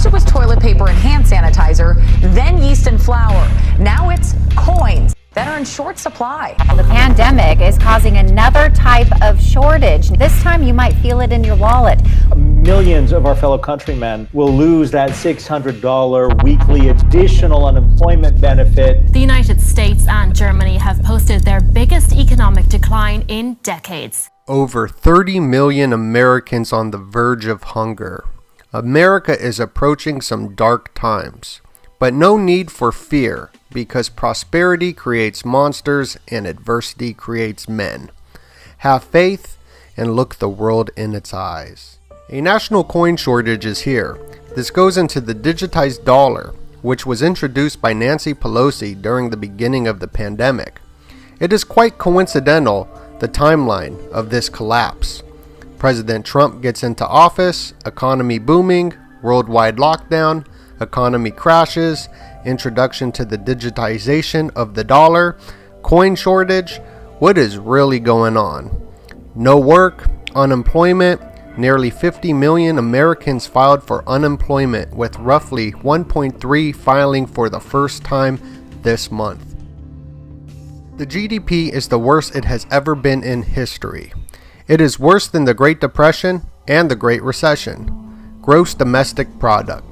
First it was toilet paper and hand sanitizer, then yeast and flour. Now it's coins that are in short supply. The pandemic is causing another type of shortage. This time you might feel it in your wallet. Millions of our fellow countrymen will lose that $600 weekly additional unemployment benefit. The United States and Germany have posted their biggest economic decline in decades. Over 30 million Americans on the verge of hunger. America is approaching some dark times, but no need for fear, because prosperity creates monsters and adversity creates men. Have faith and look the world in its eyes. A national coin shortage is here. This goes into the digitized dollar, which was introduced by Nancy Pelosi during the beginning of the pandemic. It is quite coincidental, the timeline of this collapse. President Trump gets into office, economy booming, worldwide lockdown, economy crashes, introduction to the digitization of the dollar, coin shortage. What is really going on? No work, unemployment. Nearly 50 million Americans filed for unemployment, with roughly 1.3 filing for the first time this month. The GDP is the worst it has ever been in history. It is worse than the Great Depression and the Great Recession. Gross Domestic Product,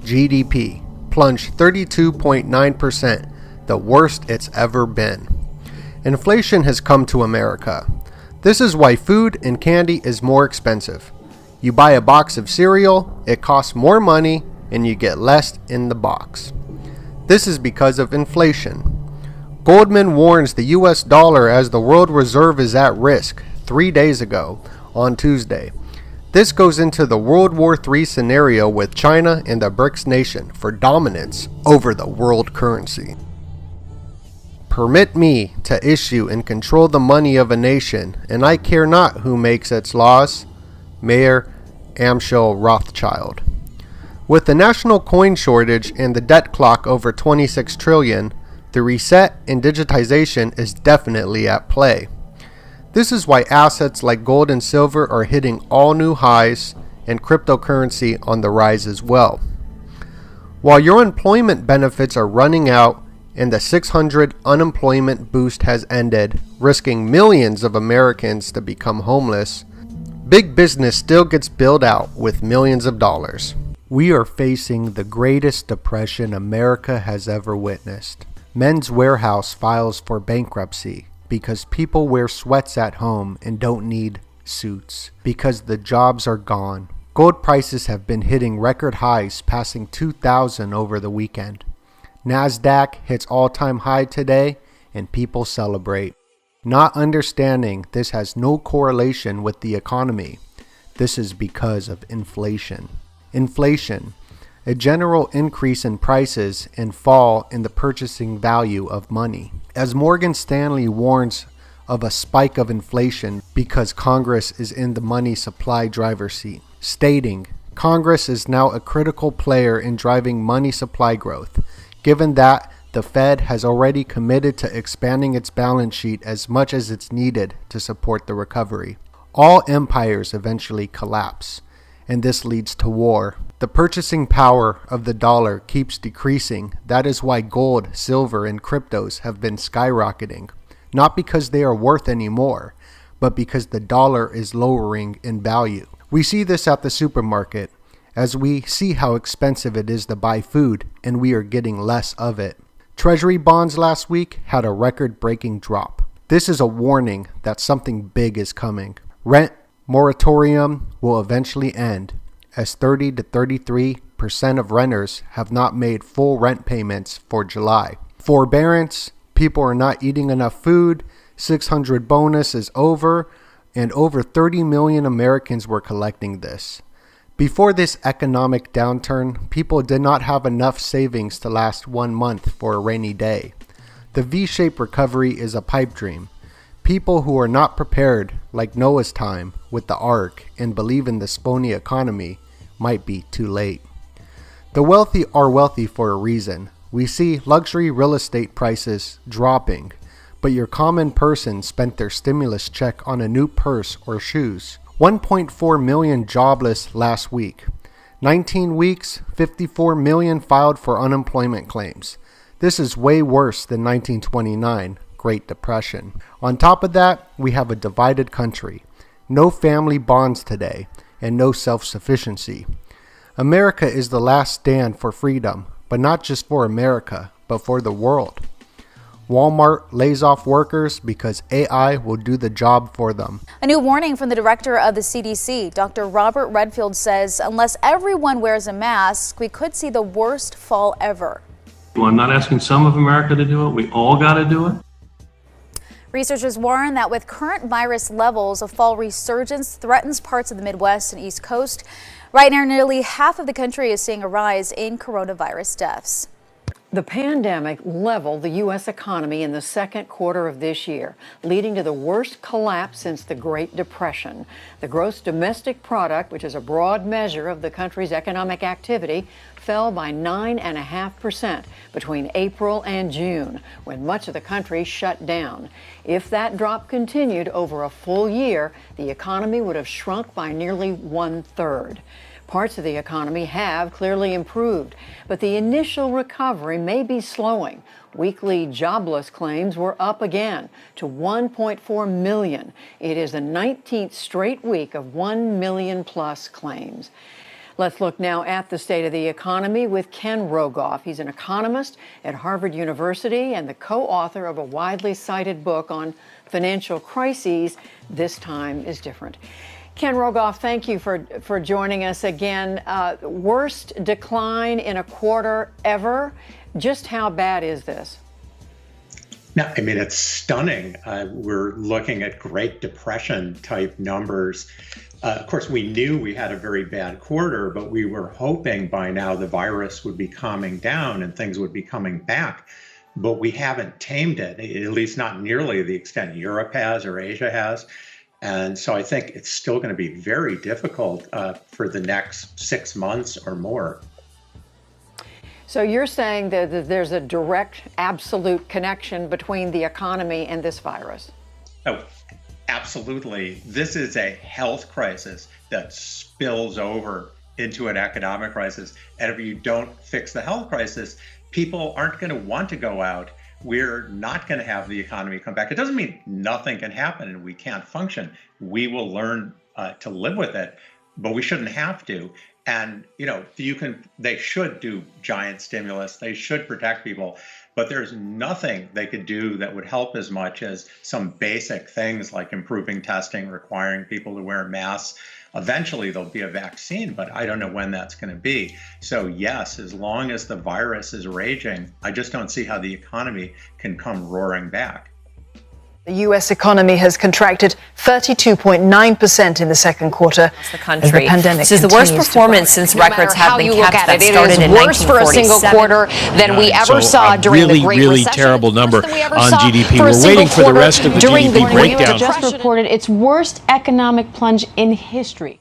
GDP, plunged 32.9%, the worst it's ever been. Inflation has come to America. This is why food and candy is more expensive. You buy a box of cereal, it costs more money, and you get less in the box. This is because of inflation. Goldman warns the US dollar as the world reserve is at risk 3 days ago, on Tuesday. This goes into the World War III scenario with China and the BRICS nation for dominance over the world currency. Permit me to issue and control the money of a nation, and I care not who makes its laws. Mayor Amschel Rothschild. With the national coin shortage and the debt clock over 26 trillion, the reset and digitization is definitely at play. This is why assets like gold and silver are hitting all new highs, and cryptocurrency on the rise as well. While your employment benefits are running out and the 600 unemployment boost has ended, risking millions of Americans to become homeless, big business still gets bailed out with millions of dollars. We are facing the greatest depression America has ever witnessed. Men's Warehouse files for bankruptcy because people wear sweats at home and don't need suits because the jobs are gone. Gold prices have been hitting record highs, passing 2,000 over the weekend. NASDAQ hits all-time high today and people celebrate. Not understanding this has no correlation with the economy. This is because of inflation. Inflation, a general increase in prices and fall in the purchasing value of money. As Morgan Stanley warns of a spike of inflation because Congress is in the money supply driver's seat, stating, Congress is now a critical player in driving money supply growth, given that the Fed has already committed to expanding its balance sheet as much as it's needed to support the recovery. All empires eventually collapse, and this leads to war. The purchasing power of the dollar keeps decreasing. That is why gold, silver, and cryptos have been skyrocketing. Not because they are worth any more, but because the dollar is lowering in value. We see this at the supermarket, as we see how expensive it is to buy food, and we are getting less of it. Treasury bonds last week had a record-breaking drop. This is a warning that something big is coming. Rent moratorium will eventually end, as 30 to 33% of renters have not made full rent payments for July. Forbearance, people are not eating enough food, 600 bonus is over, and over 30 million Americans were collecting this. Before this economic downturn, people did not have enough savings to last 1 month for a rainy day. The V-shaped recovery is a pipe dream. People who are not prepared, like Noah's time with the ark, and believe in this phony economy might be too late. The wealthy are wealthy for a reason. We see luxury real estate prices dropping, but your common person spent their stimulus check on a new purse or shoes. 1.4 million jobless last week. 19 weeks, 54 million filed for unemployment claims. This is way worse than 1929, Great Depression. On top of that, we have a divided country. No family bonds today, and no self-sufficiency. America is the last stand for freedom, but not just for America, but for the world. Walmart lays off workers because AI will do the job for them. A new warning from the director of the CDC, Dr. Robert Redfield, says unless everyone wears a mask, we could see the worst fall ever. Well, I'm not asking some of America to do it. We all got to do it. Researchers warn that with current virus levels, a fall resurgence threatens parts of the Midwest and East Coast. Right now, nearly half of the country is seeing a rise in coronavirus deaths. The pandemic leveled the U.S. economy in the second quarter of this year, leading to the worst collapse since the Great Depression. The gross domestic product, which is a broad measure of the country's economic activity, fell by 9.5% between April and June, when much of the country shut down. If that drop continued over a full year, the economy would have shrunk by nearly 1/3. Parts of the economy have clearly improved, but the initial recovery may be slowing. Weekly jobless claims were up again to 1.4 million. It is the 19th straight week of 1 million plus claims. Let's look now at the state of the economy with Ken Rogoff. He's an economist at Harvard University and the co-author of a widely cited book on financial crises. This time is different. Ken Rogoff, thank you for joining us again. Worst decline in a quarter ever. Just how bad is this? No, I mean, it's stunning. We're looking at Great Depression type numbers. Of course, we knew we had a very bad quarter, but we were hoping by now the virus would be calming down and things would be coming back. But we haven't tamed it, at least not nearly the extent Europe has or Asia has. And so I think it's still going to be very difficult for the next 6 months or more. So you're saying that there's a direct, absolute connection between the economy and this virus? Oh, absolutely. This is a health crisis that spills over into an economic crisis. And if you don't fix the health crisis, people aren't going to want to go out. We're not going to have the economy come back. It doesn't mean nothing can happen and we can't function. We will learn to live with it, but we shouldn't have to. And, you know, they should do giant stimulus. They should protect people, but there's nothing they could do that would help as much as some basic things like improving testing, requiring people to wear masks. Eventually there'll be a vaccine, but I don't know when that's going to be. So yes, as long as the virus is raging, I just don't see how the economy can come roaring back. The U.S. economy has contracted 32.9% in the second quarter. The country. The pandemic this is the worst performance since records have been kept that it started is in worse for a single 1947. quarter than we ever saw during the Great really Recession. terrible number on GDP. We're We're waiting for the rest of the GDP breakdown. Just reported its worst economic plunge in history.